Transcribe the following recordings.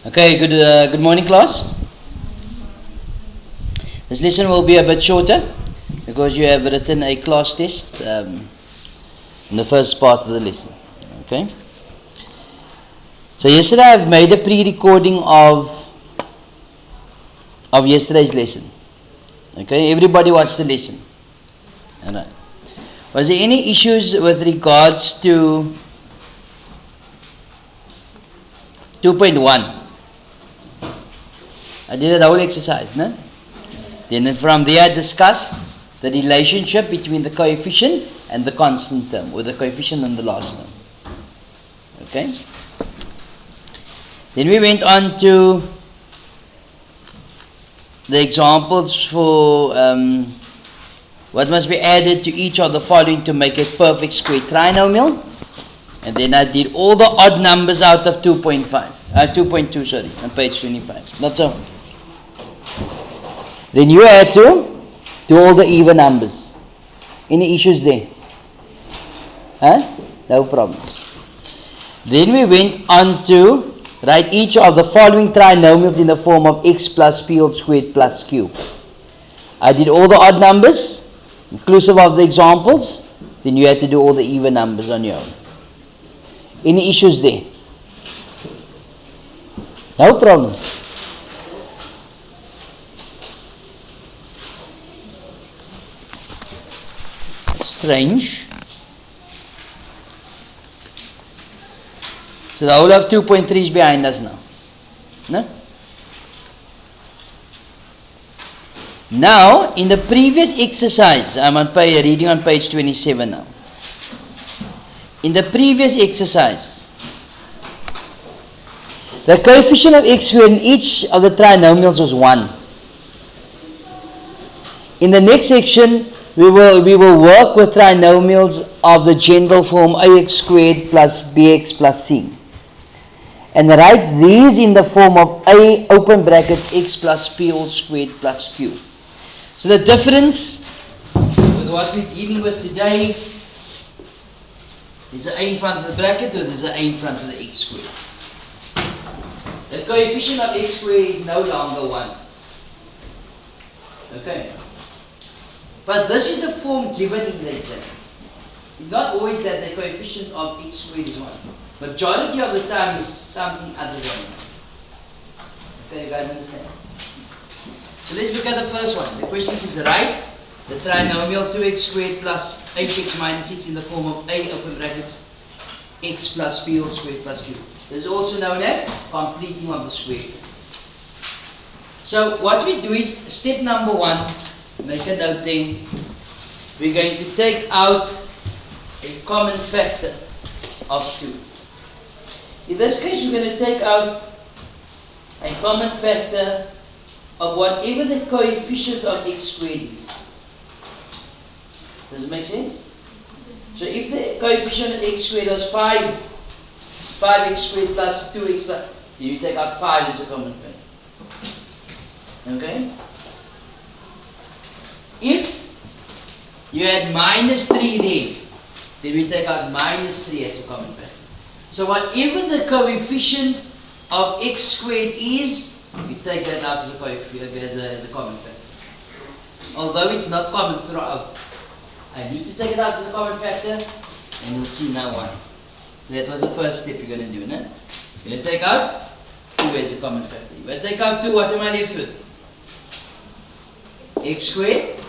Okay, good morning, class. This lesson will be a bit shorter because you have written a class test in the first part of the lesson. Okay. So yesterday I've made a pre-recording of yesterday's lesson. Okay, everybody watched the lesson. Alright. Was there any issues with regards to 2.1? I did a whole exercise, no? Then from there I discussed the relationship between the coefficient and the constant term, or the coefficient and the last term. Okay? Then we went on to the examples for what must be added to each of the following to make a perfect square trinomial. And then I did all the odd numbers out of 2.2, sorry, on page 25. That's all. Then you had to do all the even numbers. Any issues there? Huh? No problems. Then we went on to write each of the following trinomials in the form of x plus p all squared plus q. I did all the odd numbers, inclusive of the examples. Then you had to do all the even numbers on your own. Any issues there? No problem. Strange. So the whole of 2.3 is behind us now. No? Now, in the previous exercise, I'm reading on page 27 now. In the previous exercise, the coefficient of x squared in each of the trinomials was 1. In the next section, we will work with trinomials of the general form ax squared plus bx plus c. And write these in the form of a open bracket x plus p all squared plus q. So the difference with what we're dealing with today is the a in front of the bracket, or there's an a in front of the x squared. The coefficient of x squared is no longer 1. Okay. But this is the form given in the exam. It's not always that the coefficient of x squared is 1. Majority of the time is something other than 1. Okay, you guys understand? So let's look at the first one. The question says, write the trinomial 2x squared plus 8x minus 6 in the form of a open brackets x plus p all squared plus q. This is also known as completing of the square. So what we do is, step number 1, make a note there. We're going to take out a common factor of 2. In this case, we're going to take out a common factor of whatever the coefficient of x squared is. Does it make sense? So if the coefficient of x squared was 5x squared plus 2x plus, then you take out 5 as a common factor. Okay? If you had minus 3 there, then we take out minus 3 as a common factor. So whatever the coefficient of x squared is, you take that out as a common factor. Although it's not common throughout, I need to take it out as a common factor, and you'll see now why. So that was the first step you're going to do, no? You're going to take out 2 as a common factor. If I take out 2, what am I left with? X squared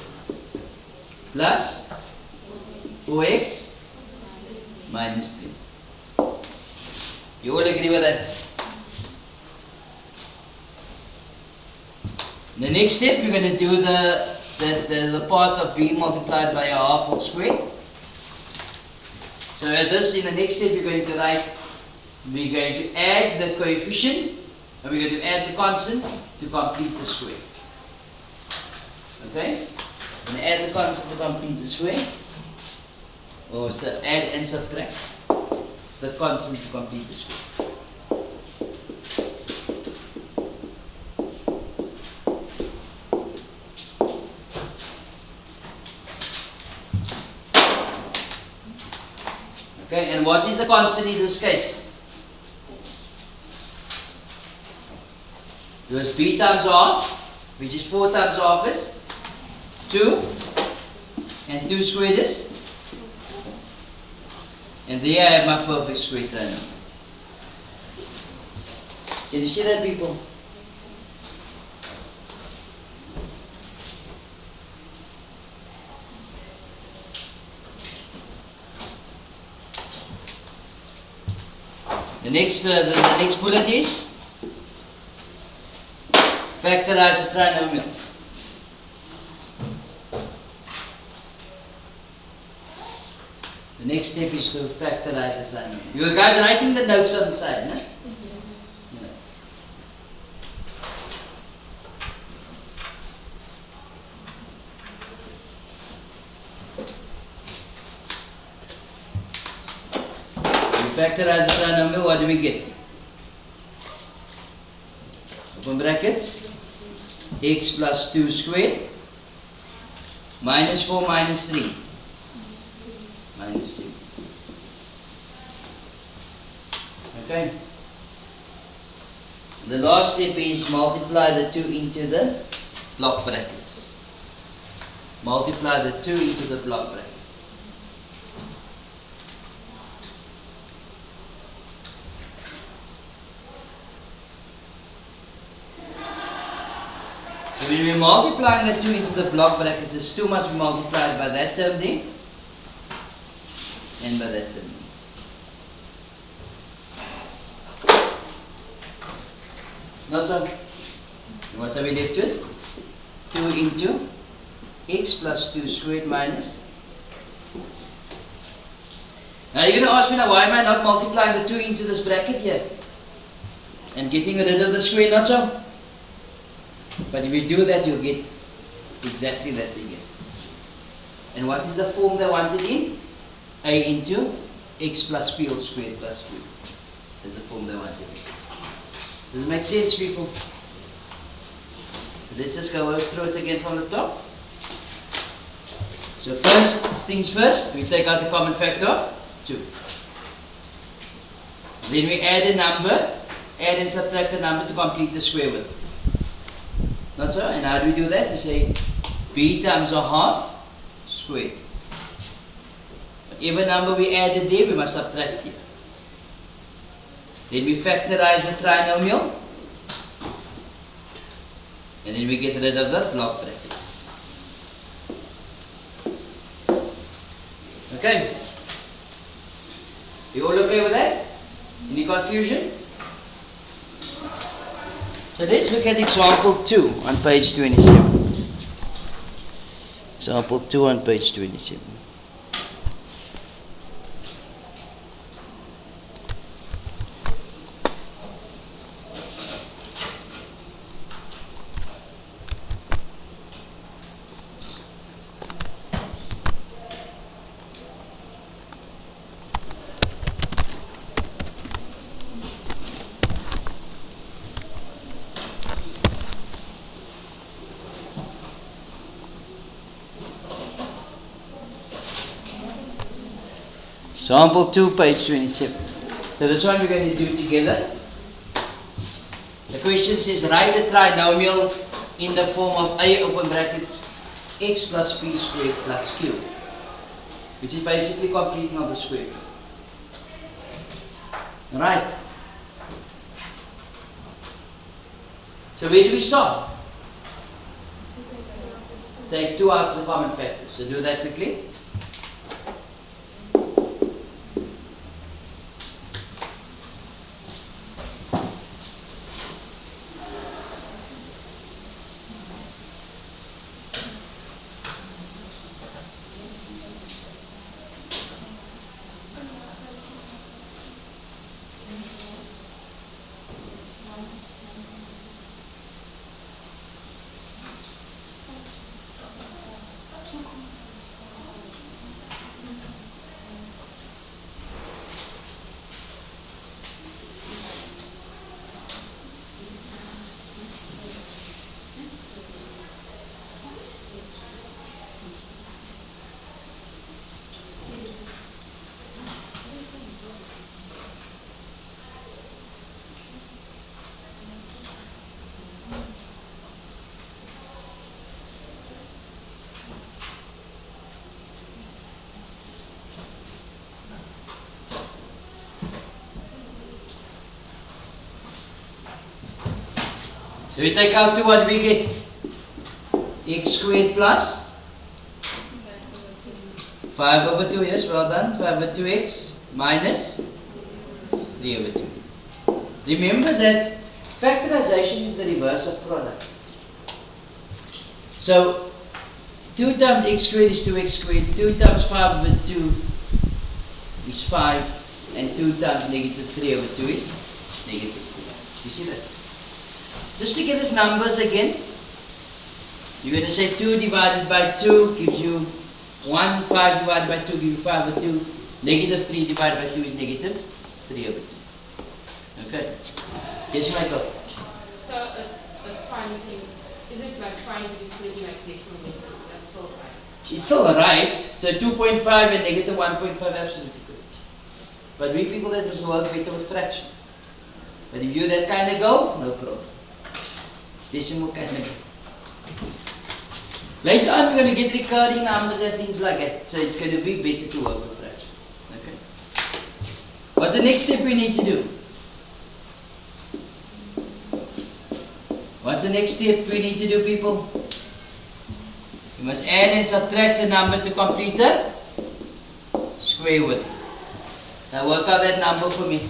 plus 4x minus 3. You all agree with that? In the next step, we're going to do the part of b multiplied by a half whole square. So at this, in the next step, we're going to add the coefficient, and we're going to add the constant to complete the square. Okay? We're going to add the constant to complete the square. Or so add and subtract the constant to complete the square. Okay, and what is the constant in this case? It was b times half, which is 4 times half is 2, and 2 squared is, and there I have my perfect square trinomial. Can you see that, people? The next bullet is factorize the trinomial. The next step is to factorize the trinomial. You guys are writing the notes on the side, no? Yes. No. Factorize the trinomial, what do we get? Open brackets, x plus 2 squared, minus 4 minus 3, minus 3. Okay. The last step is multiply the 2 into the block brackets. Multiply the 2 into the block brackets. So when we're multiplying the 2 into the block brackets, this 2 must be multiplied by that term there and by that term there. Not so. What are we left with? 2 into x plus 2 squared minus. Now you're going to ask me now, why am I not multiplying the 2 into this bracket here and getting rid of the square? Not so. But if you do that, you'll get exactly that figure. And what is the form they wanted in? A into x plus p all squared plus q. That's the form they wanted in. Does it make sense, people? Let's just go through it again from the top. So first things first, we take out the common factor of 2. Then we add a number, add and subtract the number to complete the square with. Not so? And how do we do that? We say b times a half squared. Whatever number we added there, we must subtract here. Then we factorize the trinomial. And then we get rid of the block brackets. Okay? You all okay with that? Any confusion? So let's look at example 2 on page 27. Example 2 on page 27. Example 2, page 27. So this one we're going to do together. The question says, write the trinomial in the form of a open brackets x plus p squared plus q, which is basically completing of the square. Right. So where do we start? Take 2 out as a common factor. So do that quickly. So we take out 2, what do we get? X squared plus 5 over 2, yes, well done. 5 over 2x minus 3 over 2. Remember that factorization is the reverse of product. So 2 times x squared is 2x squared, 2 times 5 over 2 is 5, and 2 times negative 3 over 2 is negative 3. You see that? Just to get these numbers again, you're going to say 2 divided by 2 gives you 1, 5 divided by 2 gives you 5 over 2, negative 3 divided by 2 is negative 3 over 2. Okay. Yes, Michael? So it's fine if you, is it like fine to just put it in like decimal method? That's still fine. It's still right. So 2.5 and negative 1.5 absolutely good. But we people that just work better with fractions. But if you're that kind of girl, no problem. Decimal kind of girl. Later on we're going to get recurring numbers and things like that. So it's going to be better to work with fractions. Okay. What's the next step we need to do? What's the next step we need to do, people? You must add and subtract the number to complete the square with. Now work out that number for me.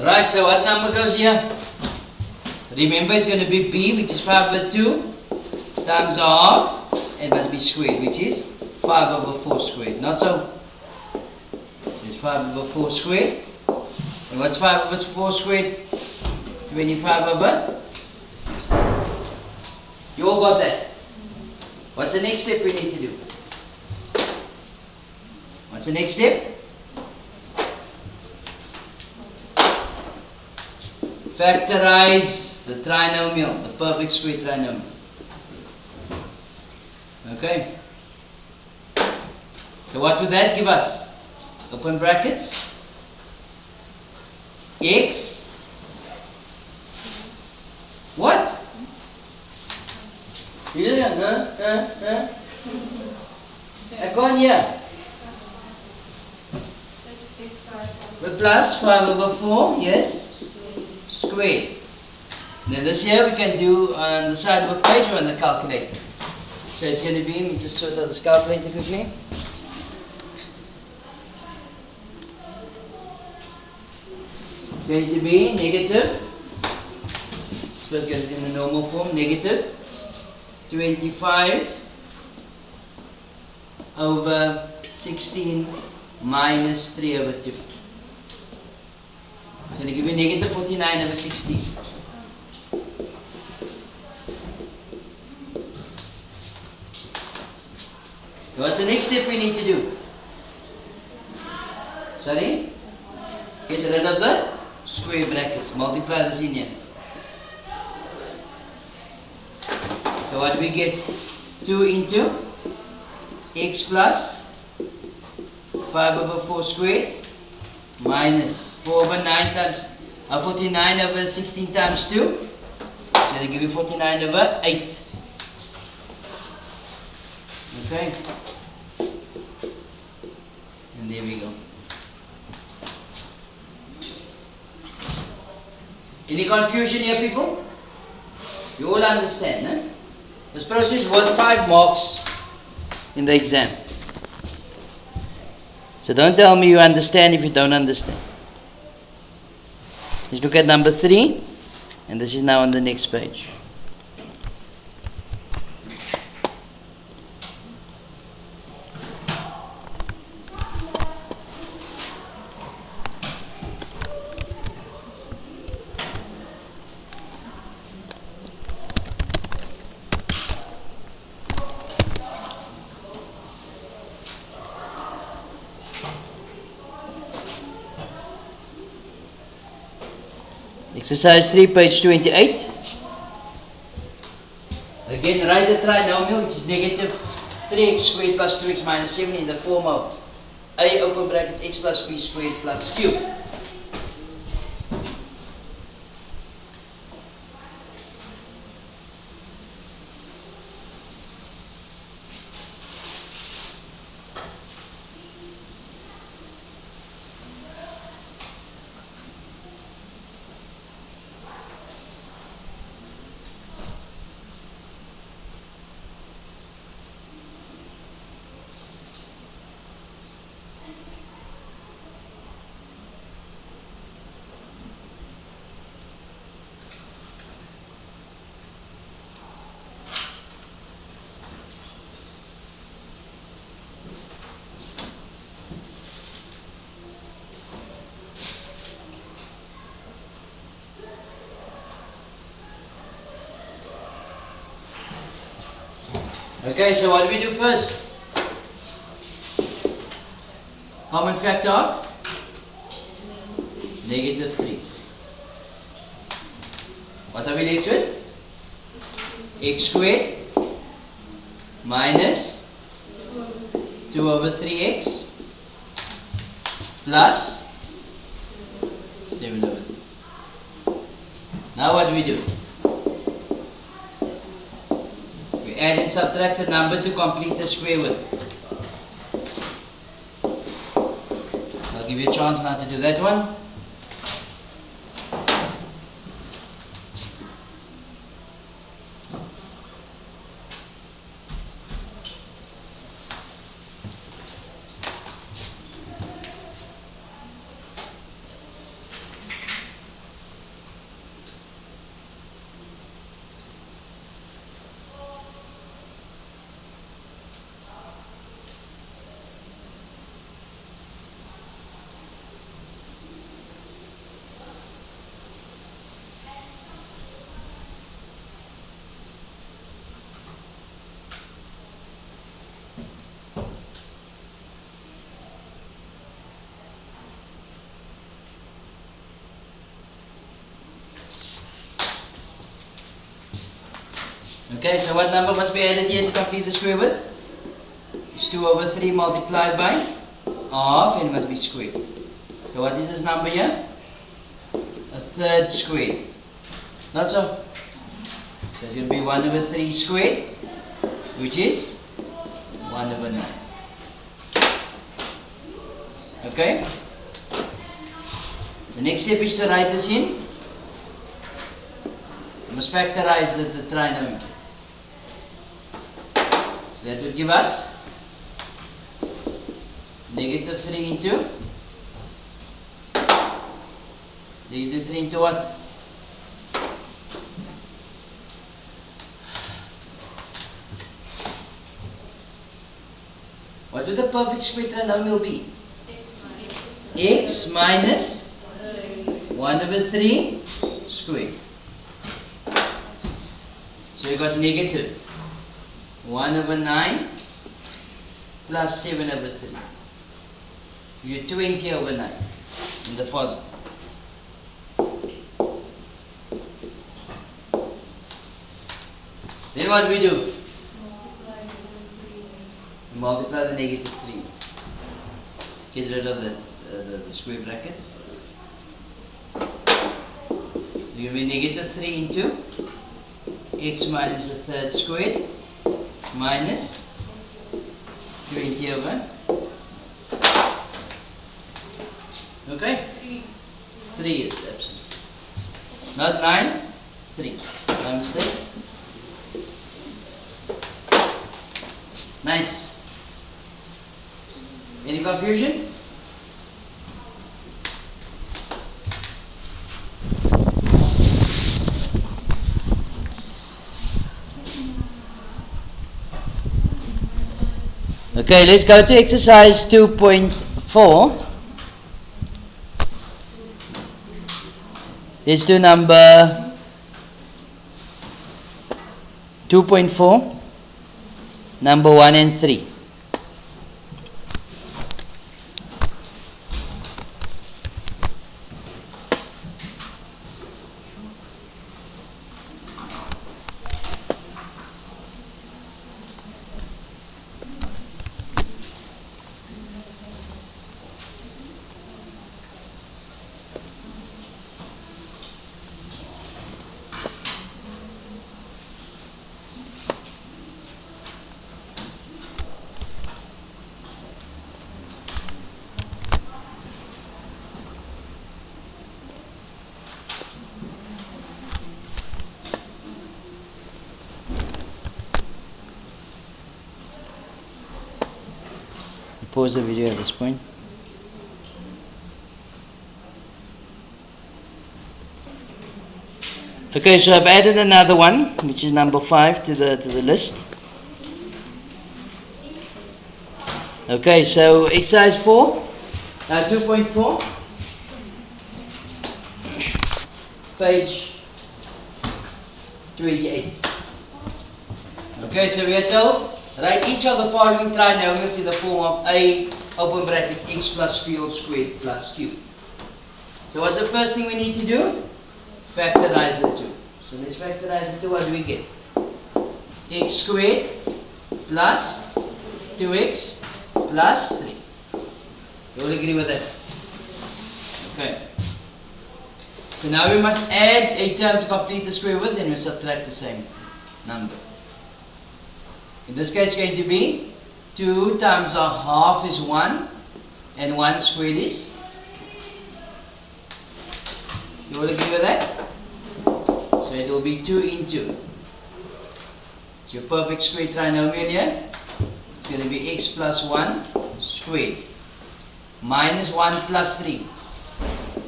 Right, so what number goes here? Remember it's going to be b, which is 5 over 2 times half, and must be squared, which is 5 over 4 squared. Not so. It's 5 over 4 squared. And what's 5 over 4 squared? 25 over 16. You all got that? What's the next step we need to do? What's the next step? Factorize the trinomial, the perfect square trinomial. Okay. So what would that give us? Open brackets. X. What? You just I go on here. With plus 5 over 4, yes. Squared. Now this here we can do on the side of a page or on the calculator. So it's going to be, let me just sort out this calculator quickly. It's going to be negative, so get it in the normal form, negative 25 over 16 minus 3 over 2. So they give you negative 49 over 16. So what's the next step we need to do? Sorry? Get rid of the square brackets. Multiply this in here. So what do we get? 2 into x plus 5 over 4 squared minus 4 over 9 times 49 over 16 times 2. So they give you 49 over 8. Okay. And there we go. Any confusion here, people? You all understand, eh? This process is worth 5 marks in the exam. So don't tell me you understand if you don't understand. Let's look at number 3, and this is now on the next page. Exercise 3, page 28. Again, write the trinomial, which is negative 3x squared plus 2x minus 7 in the form of a open brackets x plus b squared plus q. Okay, so what do we do first? Common factor of negative 3. What are we left with? X squared minus 2 over 3x plus 7 over 3. Now what do we do? We add and subtract the number to complete the square with. I'll give you a chance now to do that one. Okay, so what number must be added here to complete the square with? It's 2 over 3 multiplied by half and it must be squared. So what is this number here? A third squared. Not so? So it's going to be 1 over 3 squared, which is 1 over 9. Okay? The next step is to write this in. You must factorize the trinomial. So that would give us negative 3 into negative 3 into what? What would the perfect square trinomial be? X minus 1 over 3 squared. So you got negative 1 over 9 plus 7 over 3. You 20 over 9 in the positive. Then what do we do? Multiply the negative 3. Get rid of the square brackets. It will be negative 3 into x minus a third squared minus 20 over. Okay? 3 is absolute. Not 9, 3. My mistake. Nice. Any confusion? Okay, let's go to exercise 2.4. Let's do number 2.4, number 1 and 3. pause the video at this point. Okay, so I've added another one, which is number 5 to the list. Okay, so exercise 4, 2.4, page 28. Okay, so we are told, write each of the following trinomials in the form of a, open brackets, x plus p all squared plus q. So what's the first thing we need to do? Factorize the 2. So let's factorize the 2. What do we get? X squared plus 2x plus 3. You all agree with that? Okay. So now we must add a term to complete the square with, and we subtract the same number. In this case, it's going to be 2 times a half is 1, and 1 squared is. You all agree with that? So it will be 2 into. It's your perfect square trinomial here. It's going to be x plus 1 squared minus 1 plus 3.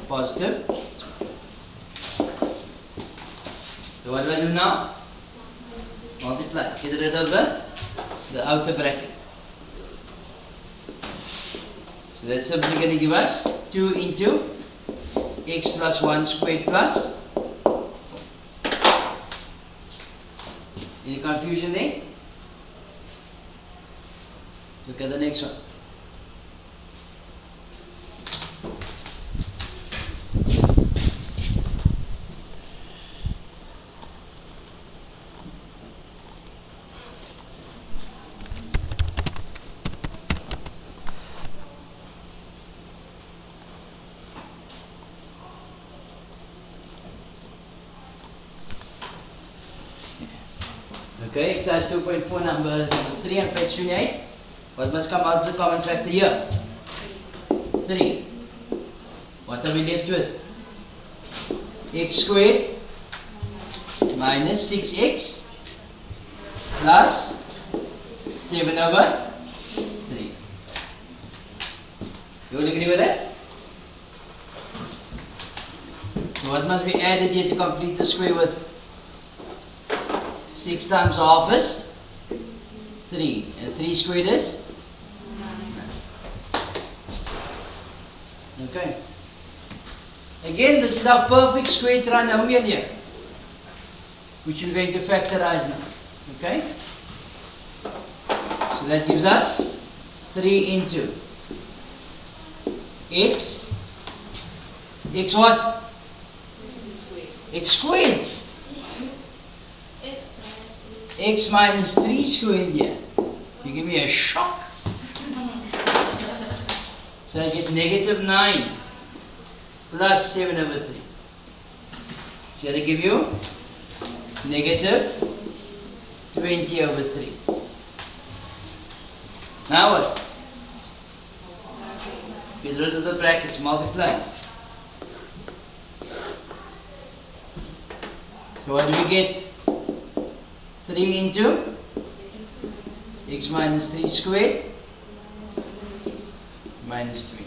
Positive. So what do I do now? Multiply. Get rid of the outer bracket. So that's simply going to give us 2 into x plus 1 squared plus 4. Any confusion there? Look at the next one. Okay, exercise 2.4, number 3 on page 28. What must come out as a common factor here? 3. What are we left with? X squared minus 6x plus 7 over 3. You all agree with that? So what must be added here to complete the square with? 6 times half is 3, and 3 squared is 9. Okay. Again, this is our perfect square trinomial here, which we're going to factorize now. Okay. So that gives us 3 into x. X what? X squared. X minus 3 squared here. You give me a shock. So I get negative 9 plus 7 over 3. So I give you negative 20 over 3. Now what? Get rid of the brackets, multiply. So what do we get? 3 into x minus 3 squared minus 20.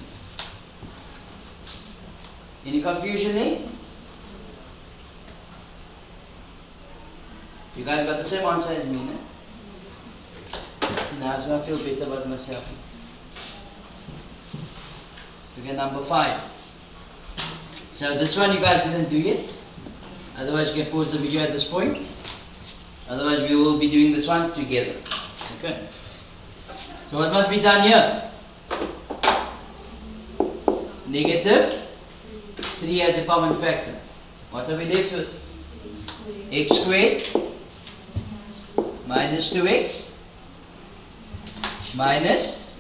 Any confusion there? You guys got the same answer as me, no? Now so I feel better about myself. Okay, number 5. So this one you guys didn't do yet. Otherwise you can pause the video at this point. Otherwise we will be doing this one together. Okay. So what must be done here? Negative 3 as a common factor. What are we left with? X squared minus 2x minus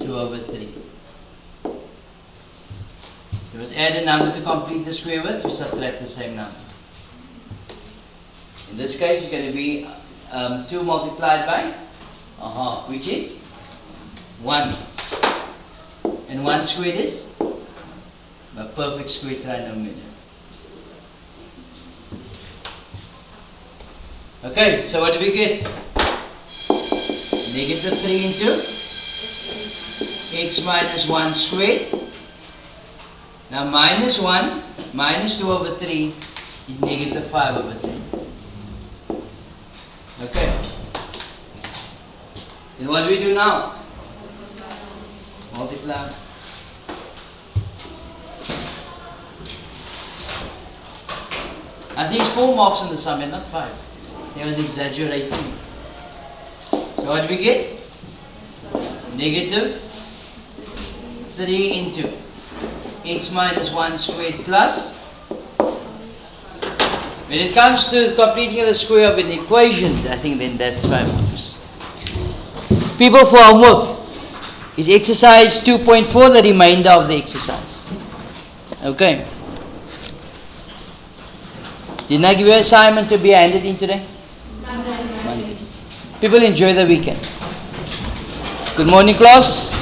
2 over 3. We must add a number to complete the square with. We subtract the same number. In this case, it's going to be 2 multiplied by a half, which is 1. And 1 squared is a perfect square trinomial. Okay, so what do we get? Negative 3 into x minus 1 squared. Now minus 1 minus 2 over 3 is negative 5 over 3. Okay. Then what do we do now? Multiply. I think it's 4 marks on the sum and not 5. I was exaggerating. So what do we get? Negative 3 into x minus 1 squared plus. When it comes to completing the square of an equation, I think then that's 5 marks. People, for homework is exercise 2.4, the remainder of the exercise. Okay. Didn't I give you an assignment to be handed in today? Monday. People enjoy the weekend. Good morning, class.